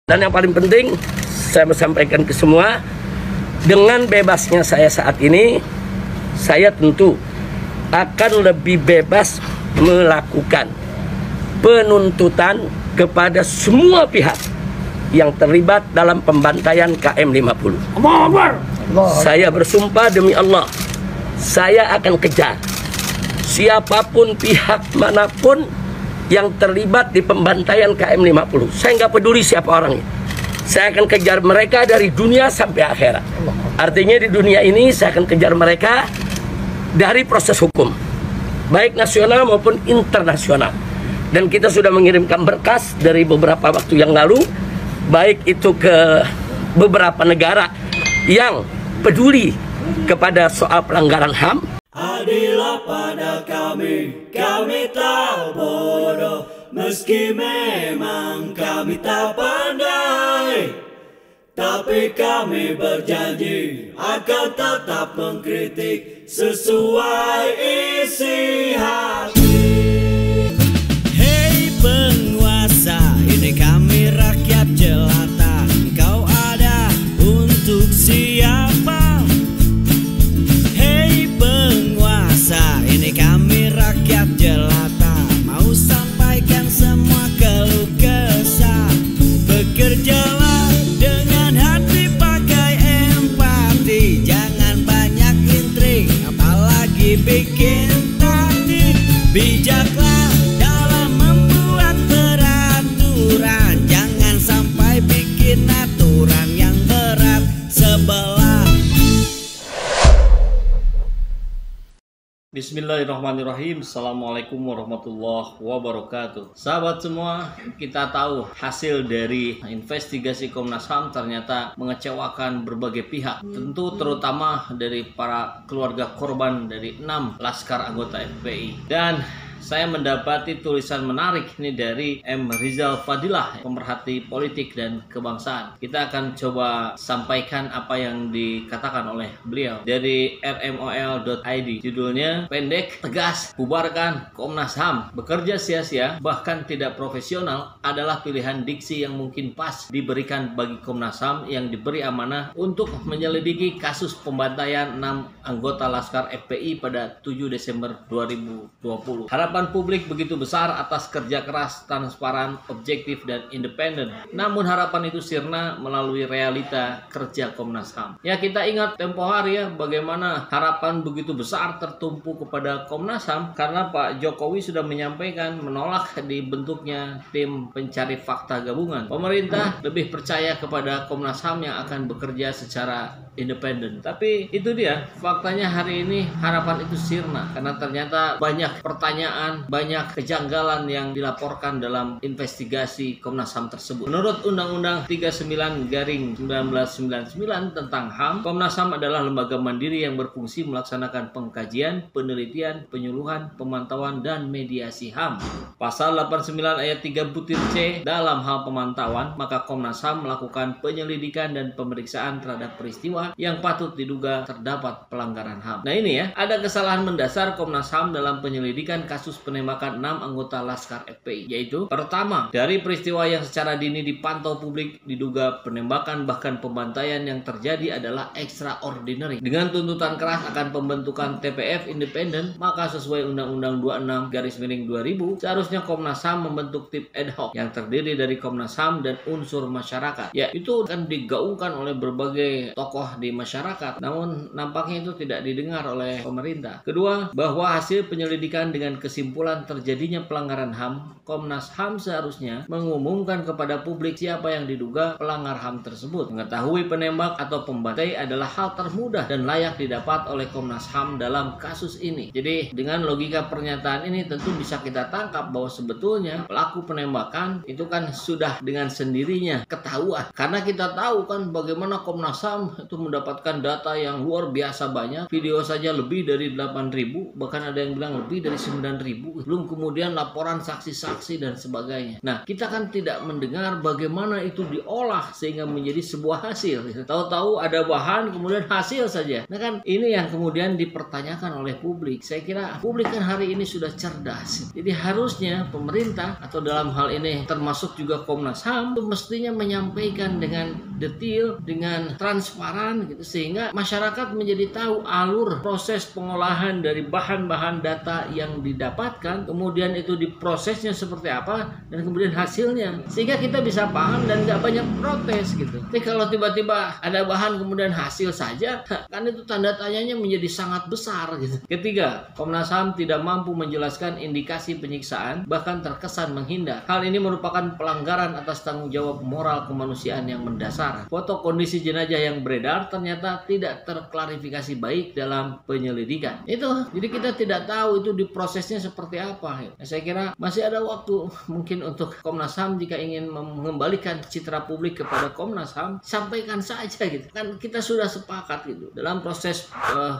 Dan yang paling penting, saya mau sampaikan ke semua, dengan bebasnya saya saat ini, saya tentu akan lebih bebas melakukan penuntutan kepada semua pihak yang terlibat dalam pembantaian KM50. Saya bersumpah demi Allah, saya akan kejar siapapun pihak manapun yang terlibat di pembantaian KM50. Saya nggak peduli siapa orangnya. Saya akan kejar mereka dari dunia sampai akhirat. Artinya di dunia ini saya akan kejar mereka dari proses hukum, baik nasional maupun internasional. Dan kita sudah mengirimkan berkas dari beberapa waktu yang lalu, baik itu ke beberapa negara yang peduli kepada soal pelanggaran HAM. Adillah pada kami tak bodoh, meski memang kami tak pandai, tapi kami berjanji akan tetap mengkritik sesuai isi hati. Hei penguasa, ini kami rakyat jelata, engkau ada untuk siapa? Hei penguasa, ini kami rakyat jelata, mau sampaikan semua keluh kesah. Bekerjalah dengan hati, pakai empati, jangan banyak intrik, apalagi bikin taktik. Bijaklah dalam membuat peraturan, jangan sampai bikin aturan yang berat sebelah. Bismillahirrahmanirrahim. Assalamualaikum warahmatullahi wabarakatuh. Sahabat semua, kita tahu hasil dari investigasi Komnas HAM ternyata mengecewakan berbagai pihak. Tentu terutama dari para keluarga korban dari 6 laskar anggota FPI. Dan saya mendapati tulisan menarik ini dari M. Rizal Fadilah, pemerhati politik dan kebangsaan. Kita akan coba sampaikan apa yang dikatakan oleh beliau dari rmol.id. Judulnya pendek, tegas, bubarkan Komnas HAM. Bekerja sia-sia, bahkan tidak profesional adalah pilihan diksi yang mungkin pas diberikan bagi Komnas HAM yang diberi amanah untuk menyelidiki kasus pembantaian 6 anggota Laskar FPI pada 7 Desember 2020. Harapan publik begitu besar atas kerja keras, transparan, objektif, dan independen. Namun harapan itu sirna melalui realita kerja Komnas HAM. Ya, kita ingat tempo hari ya, bagaimana harapan begitu besar tertumpu kepada Komnas HAM karena Pak Jokowi sudah menyampaikan menolak dibentuknya tim pencari fakta gabungan. Pemerintah lebih percaya kepada Komnas HAM yang akan bekerja secara independen. Tapi itu dia, faktanya hari ini harapan itu sirna karena ternyata banyak pertanyaan, banyak kejanggalan yang dilaporkan dalam investigasi Komnas HAM tersebut. Menurut Undang-Undang 39/1999 tentang HAM, Komnas HAM adalah lembaga mandiri yang berfungsi melaksanakan pengkajian, penelitian, penyuluhan, pemantauan, dan mediasi HAM. Pasal 89 ayat 3 butir C, dalam hal pemantauan, maka Komnas HAM melakukan penyelidikan dan pemeriksaan terhadap peristiwa yang patut diduga terdapat pelanggaran HAM. Nah ini ya, ada kesalahan mendasar Komnas HAM dalam penyelidikan kasus penembakan 6 anggota Laskar FPI, yaitu pertama, dari peristiwa yang secara dini dipantau publik diduga penembakan bahkan pembantaian yang terjadi adalah extraordinary. Dengan tuntutan keras akan pembentukan TPF independen, maka sesuai Undang-Undang 26/2000 seharusnya Komnas HAM membentuk tim ad hoc yang terdiri dari Komnas HAM dan unsur masyarakat. Ya, itu akan digaungkan oleh berbagai tokoh di masyarakat, namun nampaknya itu tidak didengar oleh pemerintah. Kedua, bahwa hasil penyelidikan dengan kesimpulan terjadinya pelanggaran HAM, Komnas HAM seharusnya mengumumkan kepada publik siapa yang diduga pelanggar HAM tersebut. Mengetahui penembak atau pembantai adalah hal termudah dan layak didapat oleh Komnas HAM dalam kasus ini. Jadi dengan logika pernyataan ini tentu bisa kita tangkap bahwa sebetulnya pelaku penembakan itu kan sudah dengan sendirinya ketahuan. Karena kita tahu kan bagaimana Komnas HAM itu mendapatkan data yang luar biasa banyak. Video saja lebih dari 8.000, bahkan ada yang bilang lebih dari 9.000 ribu, belum kemudian laporan saksi-saksi dan sebagainya. Nah, kita kan tidak mendengar bagaimana itu diolah sehingga menjadi sebuah hasil. Tahu-tahu ada bahan kemudian hasil saja. Nah kan ini yang kemudian dipertanyakan oleh publik. Saya kira publik kan hari ini sudah cerdas. Jadi harusnya pemerintah atau dalam hal ini termasuk juga Komnas HAM itu mestinya menyampaikan dengan detail, dengan transparan gitu, sehingga masyarakat menjadi tahu alur proses pengolahan dari bahan-bahan data yang didapatkan, kemudian itu diprosesnya seperti apa, dan kemudian hasilnya, sehingga kita bisa paham dan nggak banyak protes gitu. Tapi kalau tiba-tiba ada bahan kemudian hasil saja, kan itu tanda tanyanya menjadi sangat besar gitu. Ketiga, Komnas HAM tidak mampu menjelaskan indikasi penyiksaan, bahkan terkesan menghindar. Hal ini merupakan pelanggaran atas tanggung jawab moral kemanusiaan yang mendasar. Foto kondisi jenazah yang beredar ternyata tidak terklarifikasi baik dalam penyelidikan. Itu, jadi kita tidak tahu itu diprosesnya seperti apa. Saya kira masih ada waktu mungkin untuk Komnas HAM jika ingin mengembalikan citra publik kepada Komnas HAM, sampaikan saja gitu. Kan kita sudah sepakat gitu. Dalam proses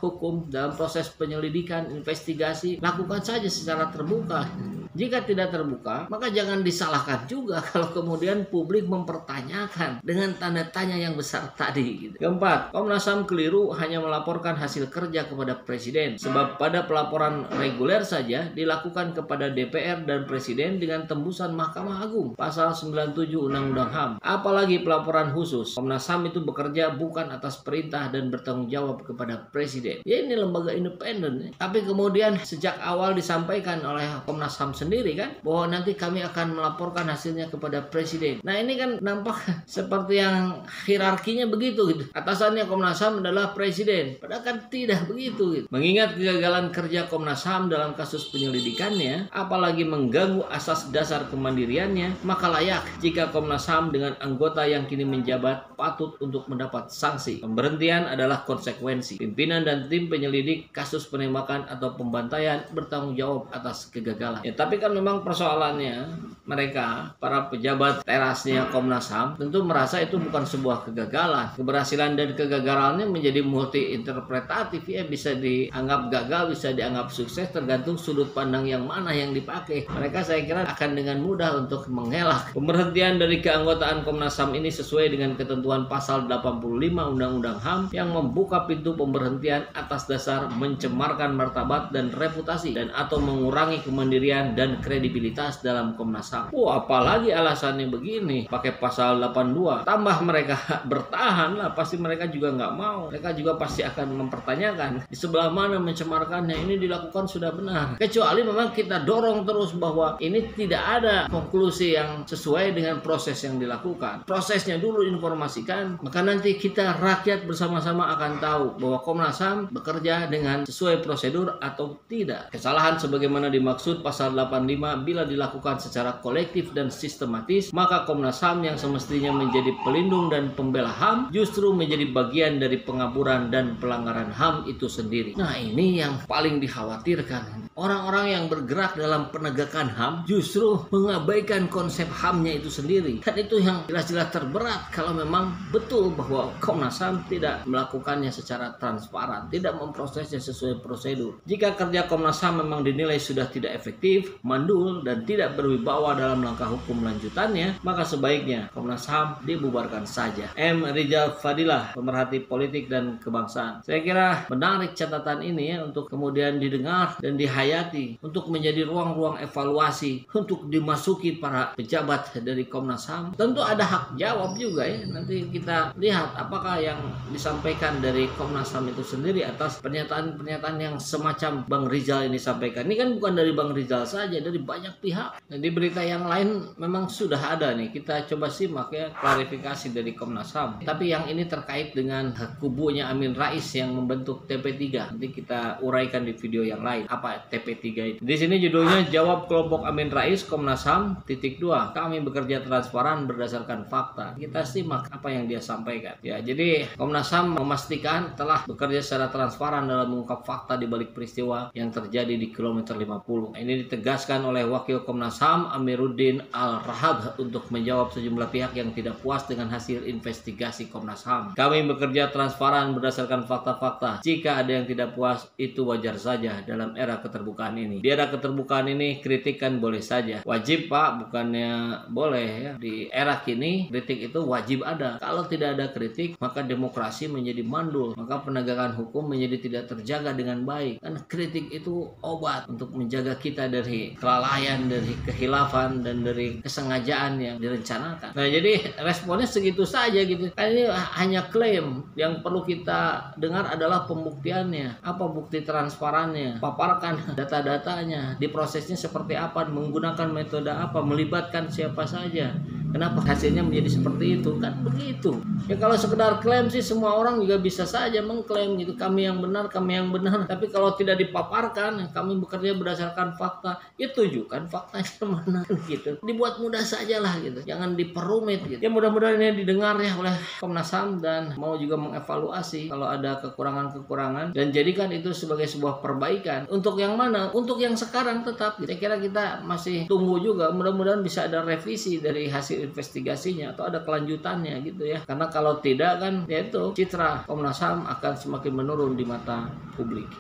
hukum, dalam proses penyelidikan, investigasi, lakukan saja secara terbuka. Jika tidak terbuka, maka jangan disalahkan juga kalau kemudian publik mempertanyakan dengan tanda tanya yang besar tadi gitu. Keempat, Komnas HAM keliru hanya melaporkan hasil kerja kepada Presiden, sebab pada pelaporan reguler saja dilakukan kepada DPR dan Presiden dengan tembusan Mahkamah Agung pasal 97 Undang-Undang HAM. Apalagi pelaporan khusus. Komnas HAM itu bekerja bukan atas perintah dan bertanggung jawab kepada Presiden. Ya ini lembaga independen. Tapi kemudian sejak awal disampaikan oleh Komnas HAM sendiri kan bahwa nanti kami akan melaporkan hasilnya kepada Presiden. Nah ini kan nampak seperti yang hierarkinya begitu gitu. Atasannya Komnas HAM adalah Presiden. Padahal kan tidak begitu gitu. Mengingat kegagalan kerja Komnas HAM dalam kasus penyelidikannya, apalagi mengganggu asas dasar kemandiriannya, maka layak jika Komnas HAM dengan anggota yang kini menjabat patut untuk mendapat sanksi. Pemberhentian adalah konsekuensi. Pimpinan dan tim penyelidik kasus penembakan atau pembantaian bertanggung jawab atas kegagalan. Ya, tapi kan memang persoalannya mereka, para pejabat terasnya Komnas HAM, tentu merasa itu bukan sebuah kegagalan. Keberhasilan dan kegagalannya menjadi multi interpretatif, ya bisa dianggap gagal, bisa dianggap sukses, tergantung sudut pandang yang mana yang dipakai. Mereka saya kira akan dengan mudah untuk mengelak. Pemberhentian dari keanggotaan Komnas HAM ini sesuai dengan ketentuan pasal 85 Undang-Undang HAM yang membuka pintu pemberhentian atas dasar mencemarkan martabat dan reputasi dan atau mengurangi kemandirian dan kredibilitas dalam Komnas HAM. Apalagi alasannya begini, pakai pasal 82, tambah mereka bertahan lah, pasti mereka juga nggak mau. Mereka juga pasti akan mempertanyakan di sebelah mana mencemarkannya, ini dilakukan sudah benar. Kecuali memang kita dorong terus bahwa ini tidak ada konklusi yang sesuai dengan proses yang dilakukan. Prosesnya dulu informasikan, maka nanti kita rakyat bersama-sama akan tahu bahwa Komnas HAM bekerja dengan sesuai prosedur atau tidak. Kesalahan sebagaimana dimaksud pasal 85 bila dilakukan secara kolektif dan sistematis, maka Komnas HAM yang semestinya menjadi pelindung dan pembela HAM justru menjadi bagian dari pengaburan dan pelanggaran HAM itu sendiri. Nah ini yang paling dikhawatirkan. Orang-orang yang bergerak dalam penegakan HAM justru mengabaikan konsep HAM-nya itu sendiri. Dan itu yang jelas-jelas terberat kalau memang betul bahwa Komnas HAM tidak melakukannya secara transparan, tidak memprosesnya sesuai prosedur. Jika kerja Komnas HAM memang dinilai sudah tidak efektif, mandul, dan tidak berwibawa dalam langkah hukum lanjutannya, maka sebaiknya Komnas HAM dibubarkan saja. M. Rizal Fadilah, pemerhati politik dan kebangsaan. Saya kira menarik catatan ini ya untuk kemudian didengar dan dihayati untuk menjadi ruang-ruang evaluasi untuk dimasuki para pejabat dari Komnas HAM. Tentu ada hak jawab juga ya. Nanti kita lihat apakah yang disampaikan dari Komnas HAM itu sendiri atas pernyataan-pernyataan yang semacam Bang Rizal ini sampaikan. Ini kan bukan dari Bang Rizal saja, dari banyak pihak. Dan di berita yang lain memang sudah ada nih. Kita coba simak ya klarifikasi dari Komnas HAM. Tapi yang ini terkait dengan kubunya Amin Rais yang membentuk TP3. Nanti kita uraikan di video yang lain. Apa TP3 itu? Di sini judulnya Jawab Kelompok Amin Rais Komnas HAM _2. Kami bekerja transparan berdasarkan fakta. Kita simak apa yang dia sampaikan. Ya, jadi Komnas HAM memastikan telah bekerja secara transparan dalam mengungkap fakta di balik peristiwa yang terjadi di kilometer 50. Ini ditegaskan oleh Wakil Komnas HAM Amiruddin Al-Rahab untuk menjawab sejumlah pihak yang tidak puas dengan hasil investigasi Komnas HAM. Kami bekerja transparan berdasarkan fakta-fakta. Jika ada yang tidak puas, itu wajar saja dalam era keterbatasan keterbukaan ini. Di era keterbukaan ini kritik kan boleh saja. Wajib Pak, bukannya boleh ya. Di era kini kritik itu wajib ada. Kalau tidak ada kritik, maka demokrasi menjadi mandul. Maka penegakan hukum menjadi tidak terjaga dengan baik. Karena kritik itu obat untuk menjaga kita dari kelalaian, dari kehilafan, dan dari kesengajaan yang direncanakan. Nah, jadi responnya segitu saja gitu. Kan ini hanya klaim. Yang perlu kita dengar adalah pembuktiannya. Apa bukti transparannya? Paparkan data-datanya. Diprosesnya seperti apa? Menggunakan metode apa? Melibatkan siapa saja? Kenapa hasilnya menjadi seperti itu? Kan begitu. Ya kalau sekedar klaim sih semua orang juga bisa saja mengklaim gitu. Kami yang benar, kami yang benar. Tapi kalau tidak dipaparkan, kami bekerja berdasarkan fakta. Ya tunjukkan faktanya mana gitu. Dibuat mudah sajalah gitu. Jangan diperumit gitu. Ya mudah-mudahan ini didengar ya oleh Komnas HAM dan mau juga mengevaluasi kalau ada kekurangan-kekurangan dan jadikan itu sebagai sebuah perbaikan. Untuk yang mana? Untuk yang sekarang tetap. Saya kira kita masih tunggu juga. Mudah-mudahan bisa ada revisi dari hasil investigasinya atau ada kelanjutannya gitu ya. Karena kalau tidak kan ya itu citra Komnas HAM akan semakin menurun di mata publik.